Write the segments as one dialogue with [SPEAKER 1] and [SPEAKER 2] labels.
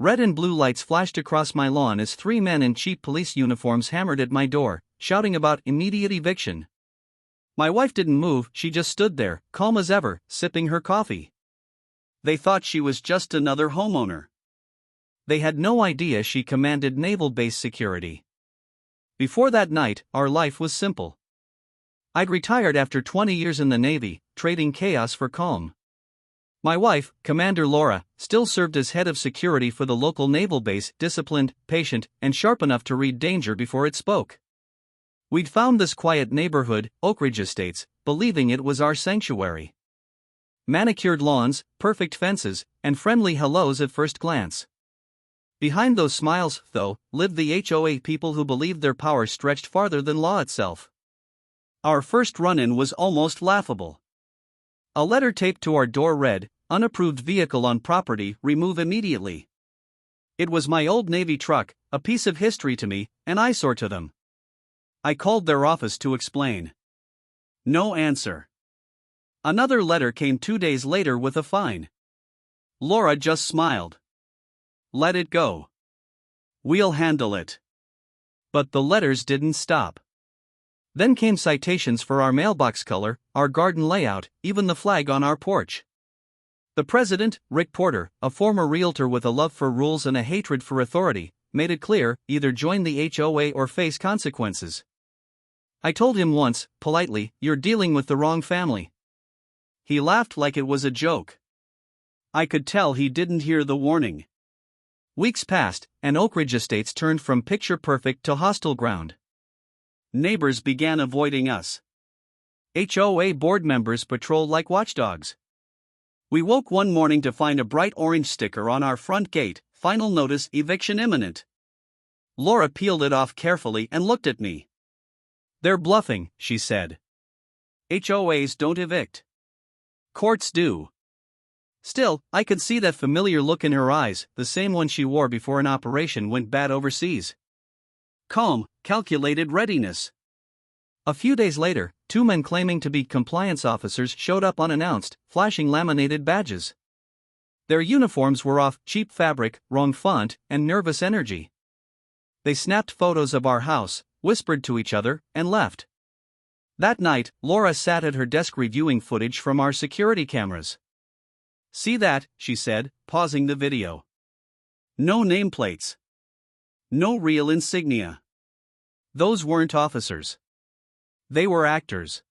[SPEAKER 1] Red and blue lights flashed across my lawn as three men in cheap police uniforms hammered at my door, shouting about immediate eviction. My wife didn't move, she just stood there, calm as ever, sipping her coffee. They thought she was just another homeowner. They had no idea she commanded naval-based security. Before that night, our life was simple. I'd retired after 20 years in the Navy, trading chaos for calm. My wife, Commander Laura, still served as head of security for the local naval base, disciplined, patient, and sharp enough to read danger before it spoke. We'd found this quiet neighborhood, Oak Ridge Estates, believing it was our sanctuary. Manicured lawns, perfect fences, and friendly hellos at first glance. Behind those smiles, though, lived the HOA people who believed their power stretched farther than law itself. Our first run-in was almost laughable. A letter taped to our door read, "Unapproved vehicle on property, remove immediately." It was my old Navy truck, a piece of history to me, an eyesore to them. I called their office to explain. No answer. Another letter came 2 days later with a fine. Laura just smiled. Let it go. We'll handle it. But the letters didn't stop. Then came citations for our mailbox color, our garden layout, even the flag on our porch. The president, Rick Porter, a former realtor with a love for rules and a hatred for authority, made it clear, either join the HOA or face consequences. I told him once, politely, "You're dealing with the wrong family." He laughed like it was a joke. I could tell he didn't hear the warning. Weeks passed, and Oak Ridge Estates turned from picture-perfect to hostile ground. Neighbors began avoiding us. HOA board members patrolled like watchdogs. We woke one morning to find a bright orange sticker on our front gate, "Final notice, eviction imminent." Laura peeled it off carefully and looked at me. "They're bluffing," she said. "HOAs don't evict. Courts do." Still, I could see that familiar look in her eyes, the same one she wore before an operation went bad overseas. Calm, calculated readiness. A few days later, two men claiming to be compliance officers showed up unannounced, flashing laminated badges. Their uniforms were off, cheap fabric, wrong font, and nervous energy. They snapped photos of our house, whispered to each other, and left. That night, Laura sat at her desk reviewing footage from our security cameras. "See that," she said, pausing the video. "No nameplates. No real insignia. Those weren't officers. They were actors."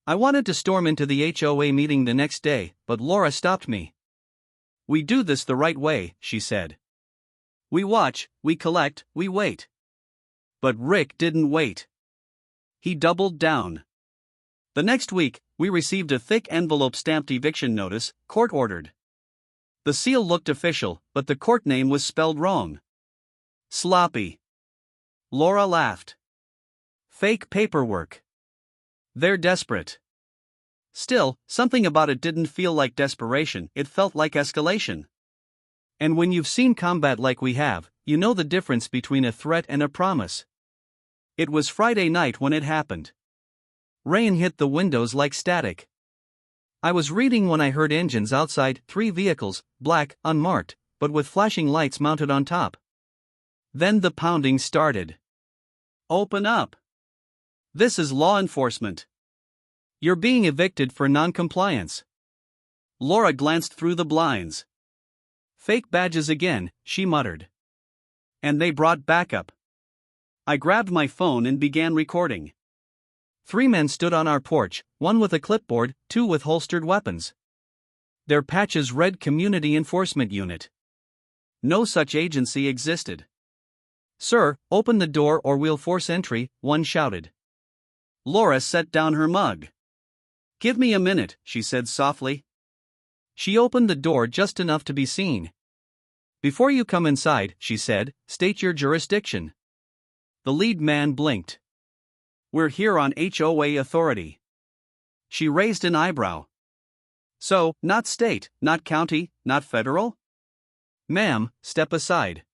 [SPEAKER 1] I wanted to storm into the HOA meeting the next day, but Laura stopped me. "We do this the right way," she said. "We watch, we collect, we wait." But Rick didn't wait. He doubled down. The next week, we received a thick envelope-stamped eviction notice, court-ordered. The seal looked official, but the court name was spelled wrong. Sloppy. Laura laughed. Fake paperwork. They're desperate. Still, something about it didn't feel like desperation, it felt like escalation. And when you've seen combat like we have, you know the difference between a threat and a promise. It was Friday night when it happened. Rain hit the windows like static. I was reading when I heard engines outside, 3 vehicles, black, unmarked, but with flashing lights mounted on top. Then the pounding started. "Open up. This is law enforcement. You're being evicted for non-compliance." Laura glanced through the blinds. "Fake badges again," she muttered. "And they brought backup." I grabbed my phone and began recording. 3 men stood on our porch, 1 with a clipboard, 2 with holstered weapons. Their patches read Community Enforcement Unit. No such agency existed. "Sir, open the door or we'll force entry," one shouted. Laura set down her mug. "Give me a minute," she said softly. She opened the door just enough to be seen. "Before you come inside," she said, "state your jurisdiction." The lead man blinked. "We're here on HOA authority." She raised an eyebrow. "So, not state, not county, not federal?" "Ma'am, step aside."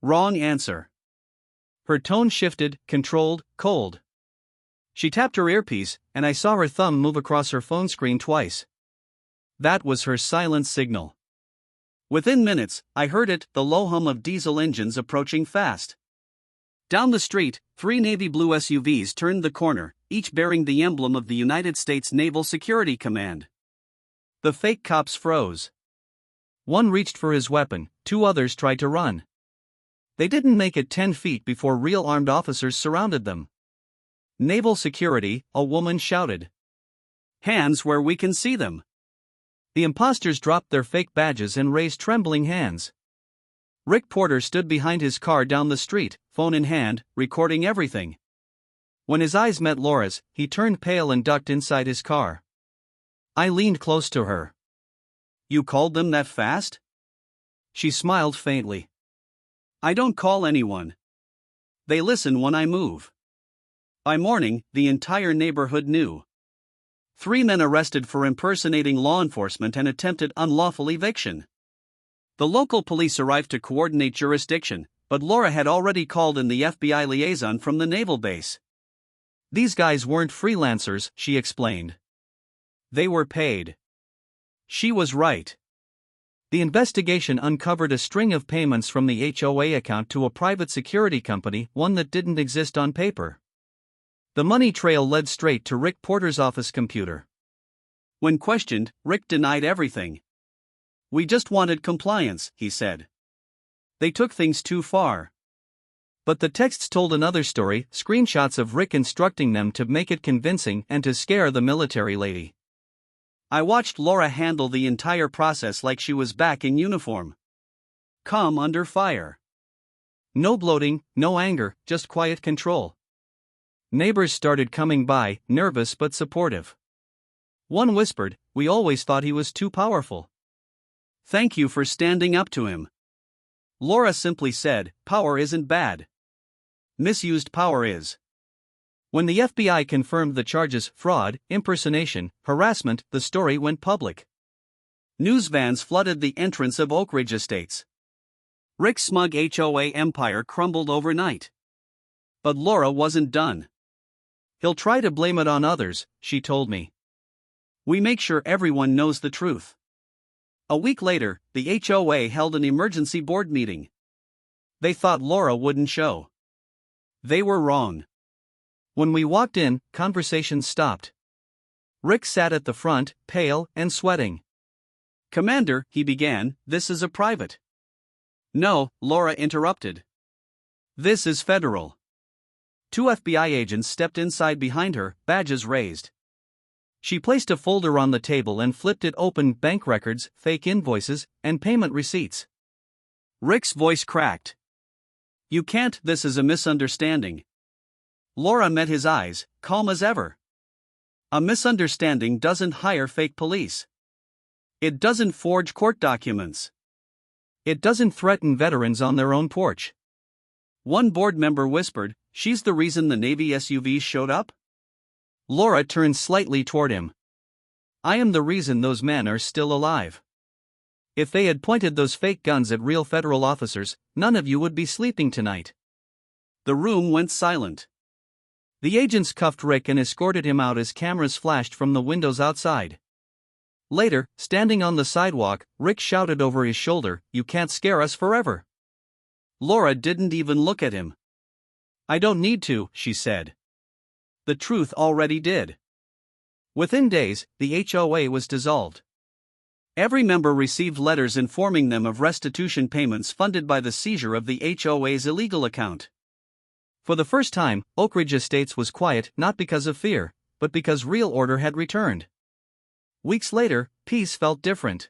[SPEAKER 1] "Wrong answer." Her tone shifted, controlled, cold. She tapped her earpiece, and I saw her thumb move across her phone screen twice. That was her silent signal. Within minutes, I heard it, the low hum of diesel engines approaching fast. Down the street, 3 navy blue SUVs turned the corner, each bearing the emblem of the United States Naval Security Command. The fake cops froze. One reached for his weapon, 2 others tried to run. They didn't make it 10 feet before real armed officers surrounded them. "Naval security," a woman shouted. "Hands where we can see them." The imposters dropped their fake badges and raised trembling hands. Rick Porter stood behind his car down the street, phone in hand, recording everything. When his eyes met Laura's, he turned pale and ducked inside his car. I leaned close to her. "You called them that fast?" She smiled faintly. "I don't call anyone. They listen when I move." By morning, the entire neighborhood knew. 3 men arrested for impersonating law enforcement and attempted unlawful eviction. The local police arrived to coordinate jurisdiction, but Laura had already called in the FBI liaison from the naval base. "These guys weren't freelancers," she explained. "They were paid." She was right. The investigation uncovered a string of payments from the HOA account to a private security company, one that didn't exist on paper. The money trail led straight to Rick Porter's office computer. When questioned, Rick denied everything. "We just wanted compliance," he said. "They took things too far." But the texts told another story, screenshots of Rick instructing them to make it convincing and to scare the military lady. I watched Laura handle the entire process like she was back in uniform. Calm under fire. No bloating, no anger, just quiet control. Neighbors started coming by, nervous but supportive. One whispered, "We always thought he was too powerful." "Thank you for standing up to him." Laura simply said, "Power isn't bad. Misused power is." When the FBI confirmed the charges, fraud, impersonation, harassment, the story went public. News vans flooded the entrance of Oak Ridge Estates. Rick's smug HOA empire crumbled overnight. But Laura wasn't done. "He'll try to blame it on others," she told me. "We make sure everyone knows the truth." A week later, the HOA held an emergency board meeting. They thought Laura wouldn't show. They were wrong. When we walked in, conversations stopped. Rick sat at the front, pale and sweating. "Commander," he began, "this is a private." "No," Laura interrupted. "This is federal." 2 FBI agents stepped inside behind her, badges raised. She placed a folder on the table and flipped it open, bank records, fake invoices, and payment receipts. Rick's voice cracked. "You can't, this is a misunderstanding." Laura met his eyes, calm as ever. "A misunderstanding doesn't hire fake police. It doesn't forge court documents. It doesn't threaten veterans on their own porch." One board member whispered, "She's the reason the Navy SUVs showed up?" Laura turned slightly toward him. "I am the reason those men are still alive. If they had pointed those fake guns at real federal officers, none of you would be sleeping tonight." The room went silent. The agents cuffed Rick and escorted him out as cameras flashed from the windows outside. Later, standing on the sidewalk, Rick shouted over his shoulder, "You can't scare us forever." Laura didn't even look at him. "I don't need to," she said. The truth already did. Within days, the HOA was dissolved. Every member received letters informing them of restitution payments funded by the seizure of the HOA's illegal account. For the first time, Oak Ridge Estates was quiet, not because of fear, but because real order had returned. Weeks later, peace felt different.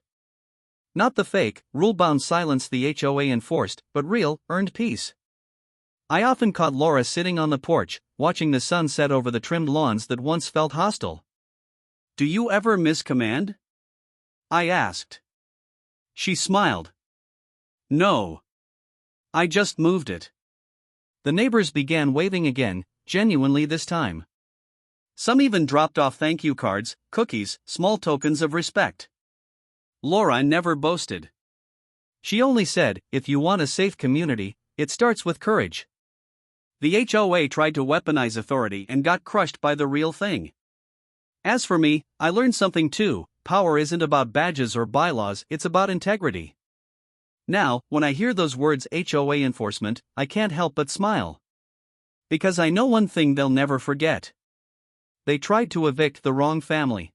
[SPEAKER 1] Not the fake, rule-bound silence the HOA enforced, but real, earned peace. I often caught Laura sitting on the porch, watching the sun set over the trimmed lawns that once felt hostile. "Do you ever miss command?" I asked. She smiled. "No. I just moved it." The neighbors began waving again, genuinely this time. Some even dropped off thank you cards, cookies, small tokens of respect. Laura never boasted. She only said, "If you want a safe community, it starts with courage." The HOA tried to weaponize authority and got crushed by the real thing. As for me, I learned something too: power isn't about badges or bylaws, it's about integrity. Now, when I hear those words HOA enforcement, I can't help but smile. Because I know one thing they'll never forget. They tried to evict the wrong family.